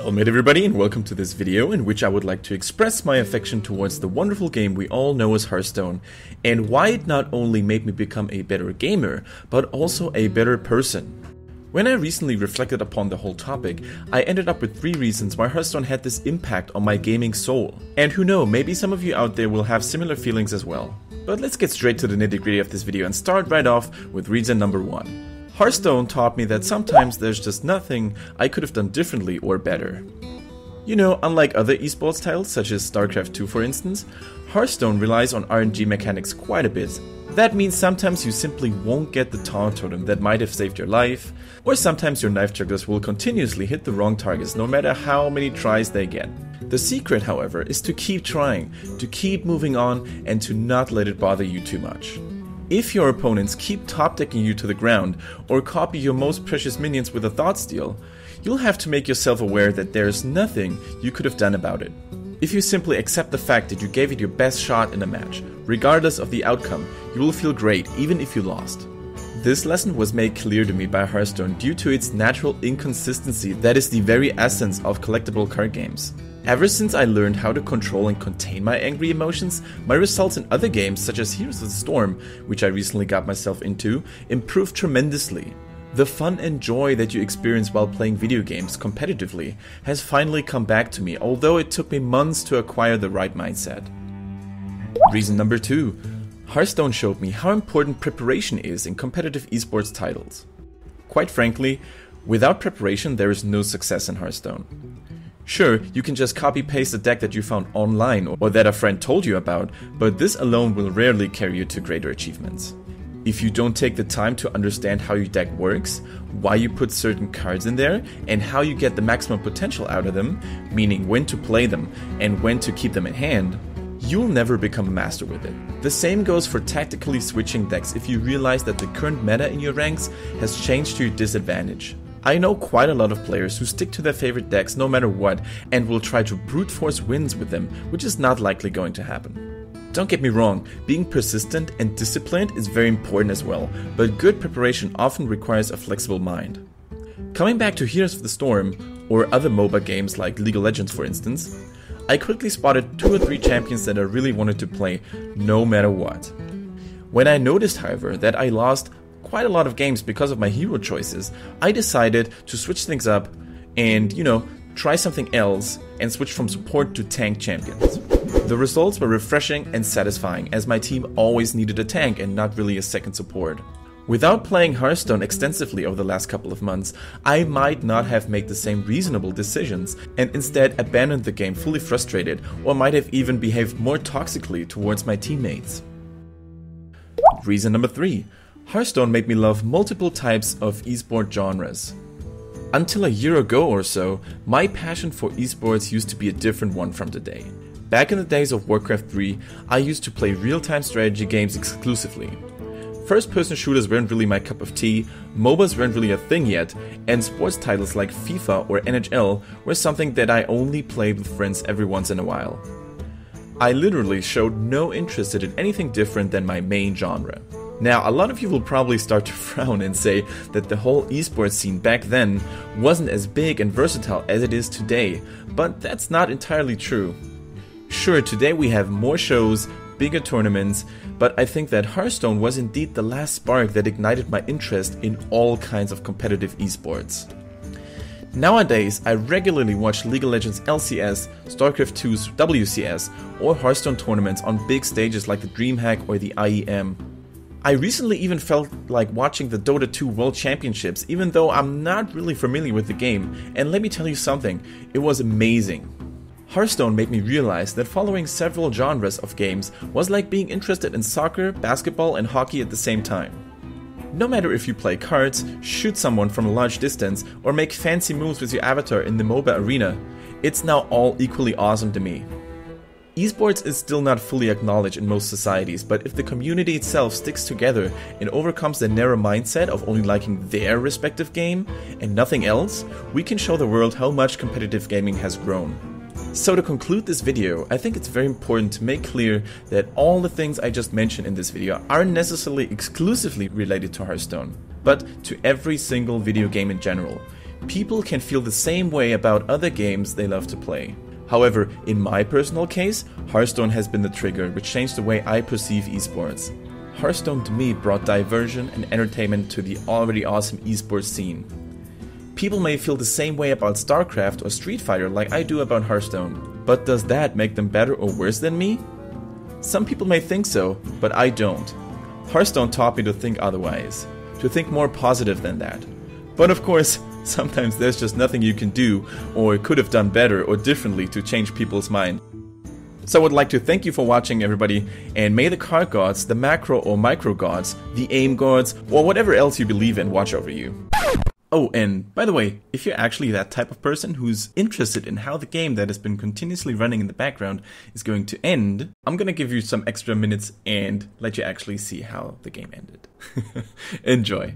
Well met everybody, and welcome to this video in which I would like to express my affection towards the wonderful game we all know as Hearthstone, and why it not only made me become a better gamer, but also a better person. When I recently reflected upon the whole topic, I ended up with 3 reasons why Hearthstone had this impact on my gaming soul. And who knows, maybe some of you out there will have similar feelings as well. But let's get straight to the nitty-gritty of this video and start right off with reason number 1. Hearthstone taught me that sometimes there's just nothing I could have done differently or better. You know, unlike other esports titles such as StarCraft 2 for instance, Hearthstone relies on RNG mechanics quite a bit. That means sometimes you simply won't get the taunt totem that might have saved your life, or sometimes your knife jugglers will continuously hit the wrong targets no matter how many tries they get. The secret, however, is to keep trying, to keep moving on, and to not let it bother you too much. If your opponents keep top-decking you to the ground, or copy your most precious minions with a thought steal, you'll have to make yourself aware that there's nothing you could have done about it. If you simply accept the fact that you gave it your best shot in a match, regardless of the outcome, you will feel great even if you lost. This lesson was made clear to me by Hearthstone due to its natural inconsistency that is the very essence of collectible card games. Ever since I learned how to control and contain my angry emotions, my results in other games such as Heroes of the Storm, which I recently got myself into, improved tremendously. The fun and joy that you experience while playing video games competitively has finally come back to me, although it took me months to acquire the right mindset. Reason number 2. Hearthstone showed me how important preparation is in competitive esports titles. Quite frankly, without preparation there is no success in Hearthstone. Sure, you can just copy-paste a deck that you found online or that a friend told you about, but this alone will rarely carry you to greater achievements. If you don't take the time to understand how your deck works, why you put certain cards in there, and how you get the maximum potential out of them, meaning when to play them and when to keep them in hand, you'll never become a master with it. The same goes for tactically switching decks if you realize that the current meta in your ranks has changed to your disadvantage. I know quite a lot of players who stick to their favorite decks no matter what and will try to brute force wins with them, which is not likely going to happen. Don't get me wrong, being persistent and disciplined is very important as well, but good preparation often requires a flexible mind. Coming back to Heroes of the Storm, or other MOBA games like League of Legends for instance, I quickly spotted 2 or 3 champions that I really wanted to play no matter what. When I noticed, however, that I lost quite a lot of games because of my hero choices, I decided to switch things up and, try something else and switch from support to tank champions. The results were refreshing and satisfying as my team always needed a tank and not really a second support. Without playing Hearthstone extensively over the last couple of months, I might not have made the same reasonable decisions and instead abandoned the game fully frustrated, or might have even behaved more toxically towards my teammates. Reason number 3. Hearthstone made me love multiple types of esport genres. Until a year ago or so, my passion for esports used to be a different one from today. Back in the days of Warcraft 3, I used to play real-time strategy games exclusively. First-person shooters weren't really my cup of tea, MOBAs weren't really a thing yet, and sports titles like FIFA or NHL were something that I only played with friends every once in a while. I literally showed no interest in anything different than my main genre. Now, a lot of you will probably start to frown and say that the whole esports scene back then wasn't as big and versatile as it is today, but that's not entirely true. Sure, today we have more shows, bigger tournaments, but I think that Hearthstone was indeed the last spark that ignited my interest in all kinds of competitive esports. Nowadays, I regularly watch League of Legends LCS, StarCraft 2's WCS, or Hearthstone tournaments on big stages like the DreamHack or the IEM. I recently even felt like watching the Dota 2 World Championships, even though I'm not really familiar with the game, and let me tell you something, it was amazing. Hearthstone made me realize that following several genres of games was like being interested in soccer, basketball, and hockey at the same time. No matter if you play cards, shoot someone from a large distance, or make fancy moves with your avatar in the MOBA arena, it's now all equally awesome to me. Esports is still not fully acknowledged in most societies, but if the community itself sticks together and overcomes the narrow mindset of only liking their respective game and nothing else, we can show the world how much competitive gaming has grown. So to conclude this video, I think it's very important to make clear that all the things I just mentioned in this video aren't necessarily exclusively related to Hearthstone, but to every single video game in general. People can feel the same way about other games they love to play. However, in my personal case, Hearthstone has been the trigger which changed the way I perceive esports. Hearthstone to me brought diversion and entertainment to the already awesome esports scene. People may feel the same way about StarCraft or Street Fighter like I do about Hearthstone, but does that make them better or worse than me? Some people may think so, but I don't. Hearthstone taught me to think otherwise, to think more positive than that. But of course, sometimes there's just nothing you can do, or could have done better or differently to change people's mind. So I would like to thank you for watching, everybody, and may the card gods, the macro or micro gods, the aim gods, or whatever else you believe in watch over you. Oh, and by the way, if you're actually that type of person who's interested in how the game that has been continuously running in the background is going to end, I'm gonna give you some extra minutes and let you actually see how the game ended. Enjoy.